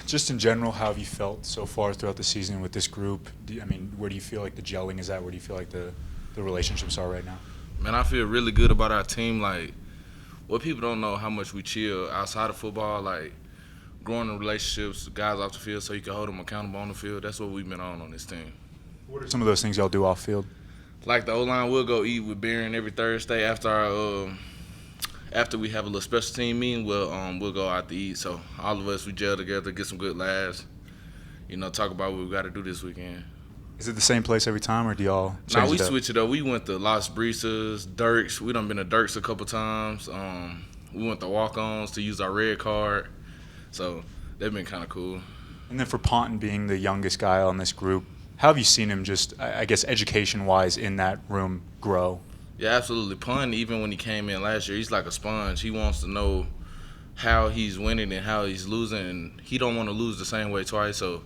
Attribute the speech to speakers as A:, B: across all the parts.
A: Just in general, how have you felt so far throughout the season with this group? Where do you feel like the gelling is at? Where do you feel like the relationships are right now?
B: Man, I feel really good about our team. Like, what people don't know how much we chill outside of football, like growing the relationships, guys off the field, so you can hold them accountable on the field. That's what we've been on this team.
A: What are some of those things y'all do off field?
B: Like the O line, we'll go eat with Barron every Thursday after we have a little special team meeting. We'll go out to eat. So all of us we gel together, get some good laughs. Talk about what we got to do this weekend.
A: Is it the same place every time, or do y'all change
B: Nah, we
A: it up?
B: switch it up. We went to Las Brisas, Dirks. We done been to Dirks a couple times. We went to walk-ons to use our red card. So they've been kind of cool.
A: And then for Ponton being the youngest guy on this group, how have you seen him just, I guess, education-wise in that room grow?
B: Yeah, absolutely. Pun, even when he came in last year, he's like a sponge. He wants to know how he's winning and how he's losing, and he don't want to lose the same way twice. So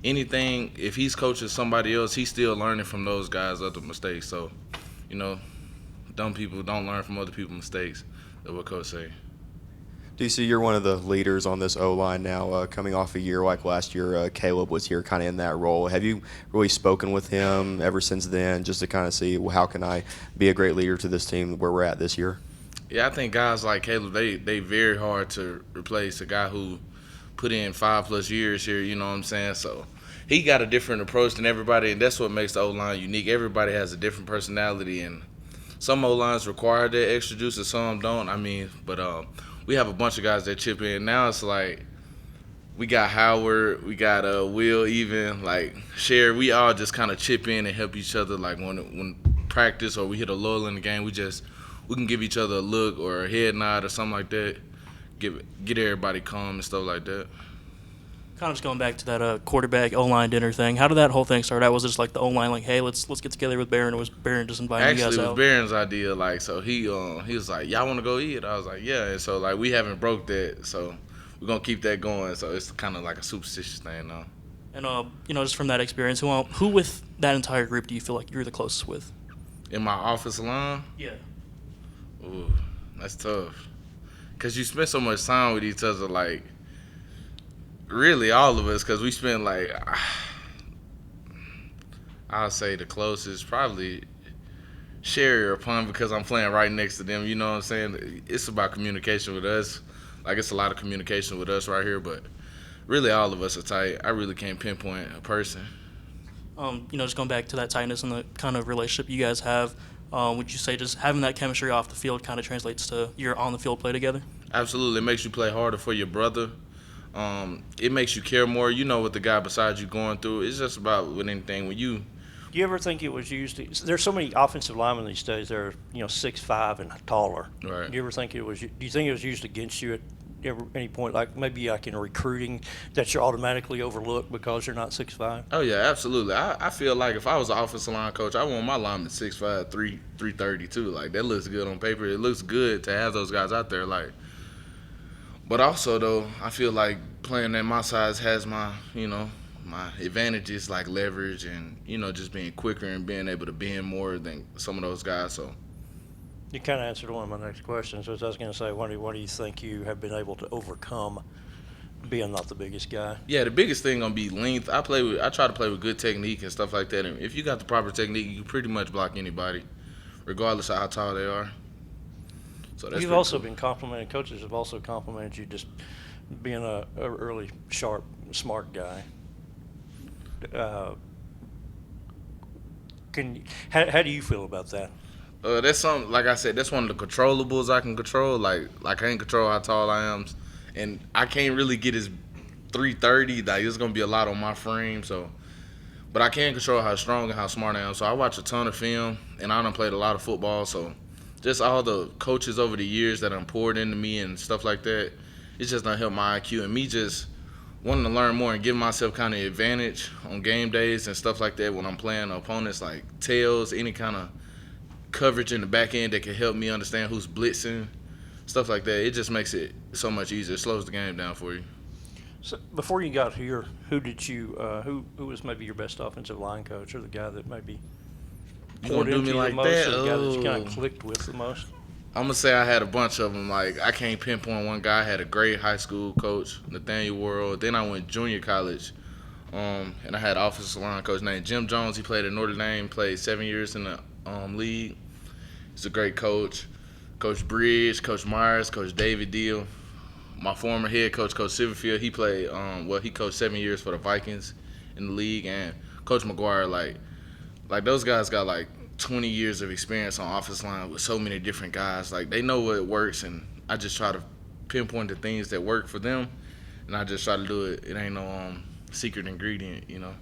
B: anything, if he's coaching somebody else, he's still learning from those guys' other mistakes. So, dumb people don't learn from other people's mistakes. That's what Coach say.
C: DC, you're one of the leaders on this O-line now, coming off a year like last year. Caleb was here kind of in that role. Have you really spoken with him ever since then just to kind of see, well, how can I be a great leader to this team where we're at this year?
B: Yeah, I think guys like Caleb, they very hard to replace. A guy who put in 5+ years here, you know what I'm saying? So he got a different approach than everybody, and that's what makes the O-line unique. Everybody has a different personality, and some O-lines require that extra juice and some don't. But we have a bunch of guys that chip in. Now it's like we got Howard, we got Will, even like Sher. We all just kind of chip in and help each other. Like when practice or we hit a lull in the game, we can give each other a look or a head nod or something like that. Get everybody calm and stuff like that.
D: Kind of just going back to that quarterback O-line dinner thing. How did that whole thing start out? Was it just like the O-line, like, hey, let's get together with Barron, or was Barron just inviting you guys
B: Actually, it
D: out?
B: was Barron's idea. Like, so he was like, y'all want to go eat? I was like, yeah. And so like we haven't broke that, so we're gonna keep that going. So it's kind of like a superstitious thing now.
D: And just from that experience, who with that entire group do you feel like you're the closest with?
B: In my office alone,
D: Yeah.
B: ooh, that's tough. Cause you spend so much time with each other, like really all of us. Cause we spend like I'll say the closest probably Sherry or Pun because I'm playing right next to them. You know what I'm saying? It's about communication with us. Like it's a lot of communication with us right here, but really all of us are tight. I really can't pinpoint a person.
D: Just going back to that tightness and the kind of relationship you guys have, would you say just having that chemistry off the field kind of translates to your on-the-field play together?
B: Absolutely. It makes you play harder for your brother. It makes you care more. You know what the guy beside you going through. It's just about with anything. When you
E: Do you ever think it was used – there's so many offensive linemen these days that are, 6'5" and taller.
B: Right.
E: Do you think it was used against you at any point, like maybe like in recruiting, that you're automatically overlooked because you're not 6'5"?
B: Oh, yeah, absolutely. I feel like if I was an offensive line coach, I want my lineman 6'5", 330 too. Like, that looks good on paper. It looks good to have those guys out there. Like, but also, though, I feel like playing at my size has my advantages like leverage and, just being quicker and being able to bend more than some of those guys. So
E: You kind of answered one of my next questions, which I was going to say, what do you think you have been able to overcome being not the biggest guy?
B: yeah, the biggest thing gonna be length. I try to play with good technique and stuff like that. And if you got the proper technique, you can pretty much block anybody, regardless of how tall they are. So that's
E: You've
B: pretty
E: also
B: cool.
E: been complimented. Coaches have also complimented you just being a really sharp, smart guy. How do you feel about that?
B: That's something, like I said, that's one of the controllables I can control. Like I can't control how tall I am, and I can't really get his 330. Like it's gonna be a lot on my frame. So, but I can control how strong and how smart I am. So I watch a ton of film, and I done played a lot of football. So, just all the coaches over the years that done poured into me and stuff like that, it's just done helped my IQ and me just wanting to learn more and give myself kind of advantage on game days and stuff like that when I'm playing opponents like tails, any kind of coverage in the back end that can help me understand who's blitzing, stuff like that. It just makes it so much easier. It slows the game down for you.
E: So before you got here, who was maybe your best offensive line coach, or the guy that maybe
B: You
E: poured
B: gonna do
E: into
B: me
E: you
B: like
E: the most,
B: that?
E: or the guy that you kind
B: Oh.
E: of clicked with the most?
B: I'm gonna say I had a bunch of them. Like I can't pinpoint one guy. I had a great high school coach, Nathaniel Worrell. Then I went junior college, and I had an offensive line coach named Jim Jones. He played at Notre Dame. Played 7 years in the league. He's a great coach. Coach Bridge, Coach Myers, Coach Davion. My former head coach, Coach Silverfield. He played. He coached 7 years for the Vikings in the league, and Coach McGuire. Like those guys got like 20 years of experience on offense line with so many different guys. Like they know what works, and I just try to pinpoint the things that work for them, and I just try to do it. It ain't no secret ingredient, you know.